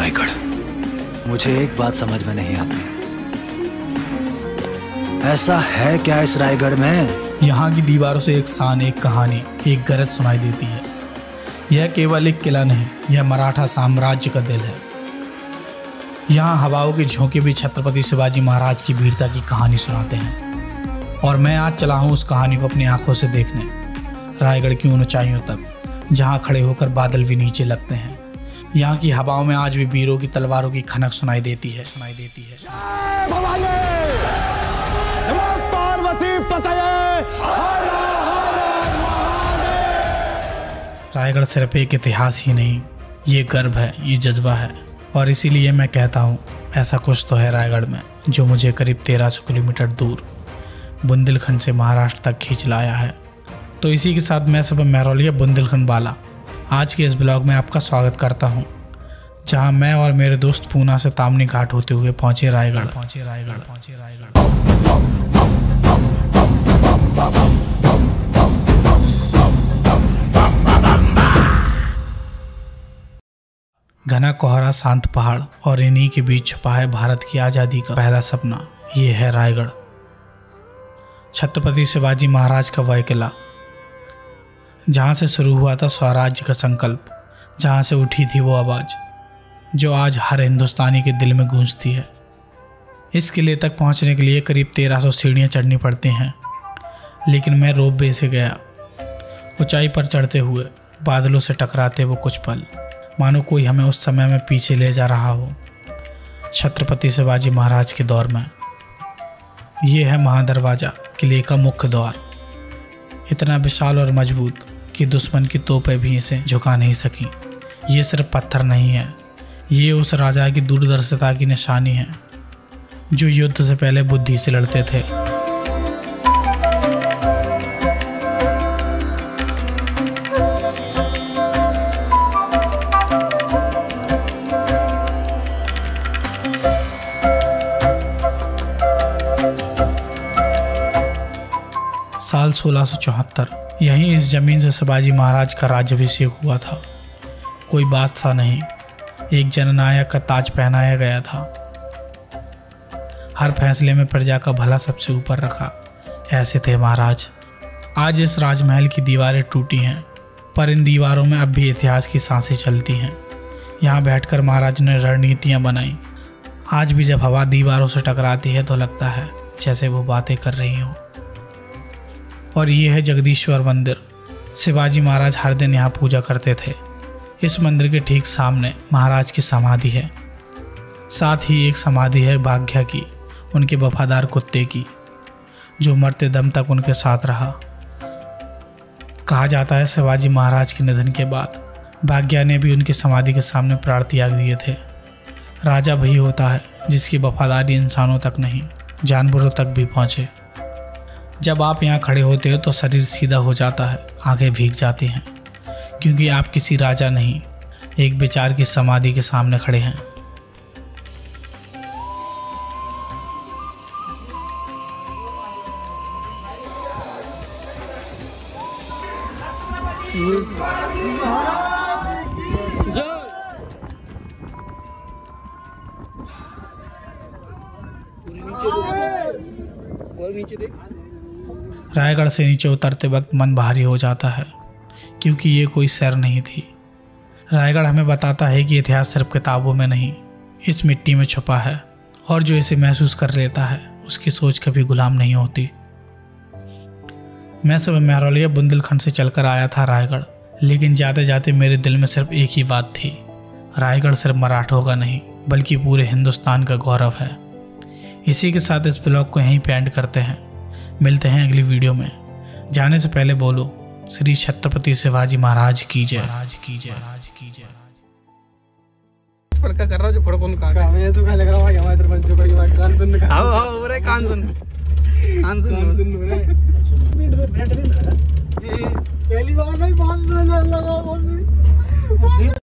रायगढ़। मुझे एक बात समझ में नहीं आती, ऐसा है क्या इस रायगढ़ में? यहाँ की दीवारों से एक शान, एक कहानी, एक गरज सुनाई देती है। यह केवल एक किला नहीं, यह मराठा साम्राज्य का दिल है। यहाँ हवाओं के झोंके भी छत्रपति शिवाजी महाराज की वीरता की कहानी सुनाते हैं। और मैं आज चला हूँ उस कहानी को अपनी आंखों से देखने, रायगढ़ की उन ऊंचाइयों तक, जहाँ खड़े होकर बादल भी नीचे लगते हैं। यहाँ की हवाओं में आज भी वीरों की तलवारों की खनक सुनाई देती है। रायगढ़ सिर्फ एक इतिहास ही नहीं, ये गर्व है, ये जज्बा है। और इसीलिए मैं कहता हूँ, ऐसा कुछ तो है रायगढ़ में जो मुझे करीब 1300 किलोमीटर दूर बुंदेलखंड से महाराष्ट्र तक खींच लाया है। तो इसी के साथ मैं सब महरौलिया बुंदेलखंड वाला आज के इस ब्लॉग में आपका स्वागत करता हूँ, जहाँ मैं और मेरे दोस्त पूना से तामनी घाट होते हुए पहुँचे रायगढ़। घना कोहरा, शांत पहाड़ और इन्हीं के बीच छुपा है भारत की आज़ादी का पहला सपना। ये है रायगढ़, छत्रपति शिवाजी महाराज का वह किला जहाँ से शुरू हुआ था स्वराज्य का संकल्प, जहाँ से उठी थी वो आवाज़ जो आज हर हिंदुस्तानी के दिल में गूंजती है। इस किले तक पहुँचने के लिए करीब 1300 सीढ़ियाँ चढ़नी पड़ती हैं, लेकिन मैं रोपवे से गया। ऊंचाई पर चढ़ते हुए बादलों से टकराते वो कुछ पल, मानो कोई हमें उस समय में पीछे ले जा रहा हो, छत्रपति शिवाजी महाराज के दौर में। ये है महादरवाजा, किले का मुख्य द्वार, इतना विशाल और मजबूत कि दुश्मन की तोपें भी इसे झुका नहीं सकी। ये सिर्फ पत्थर नहीं है, ये उस राजा की दूरदर्शिता की निशानी है जो युद्ध से पहले बुद्धि से लड़ते थे। साल 1674 यहीं इस जमीन से शिवाजी महाराज का राज्याभिषेक हुआ था। कोई बादशाह नहीं, एक जननायक का ताज पहनाया गया था। हर फैसले में प्रजा का भला सबसे ऊपर रखा, ऐसे थे महाराज। आज इस राजमहल की दीवारें टूटी हैं, पर इन दीवारों में अब भी इतिहास की सांसें चलती हैं। यहाँ बैठकर महाराज ने रणनीतियाँ बनाई। आज भी जब हवा दीवारों से टकराती है तो लगता है जैसे वो बातें कर रही हो। और ये है जगदीश्वर मंदिर। शिवाजी महाराज हर दिन यहाँ पूजा करते थे। इस मंदिर के ठीक सामने महाराज की समाधि है। साथ ही एक समाधि है भाग्या की, उनके वफादार कुत्ते की, जो मरते दम तक उनके साथ रहा। कहा जाता है शिवाजी महाराज के निधन के बाद भाग्या ने भी उनकी समाधि के सामने प्राण त्याग दिए थे। राजा वही होता है जिसकी वफादारी इंसानों तक नहीं, जानवरों तक भी पहुँचे। जब आप यहाँ खड़े होते हो तो शरीर सीधा हो जाता है, आंखें भीग जाती हैं, क्योंकि आप किसी राजा नहीं, एक विचार की समाधि के सामने खड़े हैं। रायगढ़ से नीचे उतरते वक्त मन भारी हो जाता है, क्योंकि ये कोई सैर नहीं थी। रायगढ़ हमें बताता है कि इतिहास सिर्फ किताबों में नहीं, इस मिट्टी में छुपा है, और जो इसे महसूस कर लेता है उसकी सोच कभी गुलाम नहीं होती। मैं सब महरौलिया बुंदेलखंड से चलकर आया था रायगढ़, लेकिन जाते जाते मेरे दिल में सिर्फ एक ही बात थी, रायगढ़ सिर्फ मराठों का नहीं बल्कि पूरे हिंदुस्तान का गौरव है। इसी के साथ इस ब्लॉग को यहीं पे एंड करते हैं। मिलते हैं अगली वीडियो में। जाने से पहले बोलो श्री छत्रपति शिवाजी महाराज की जय। फड़का कर रहा जो फड़कों का मैं ऐसे लग रहा है हमारे पंचों का ये कान सुन हां हो रहा है कान सुन हो रहा है। पहली बार नहीं बाल लगा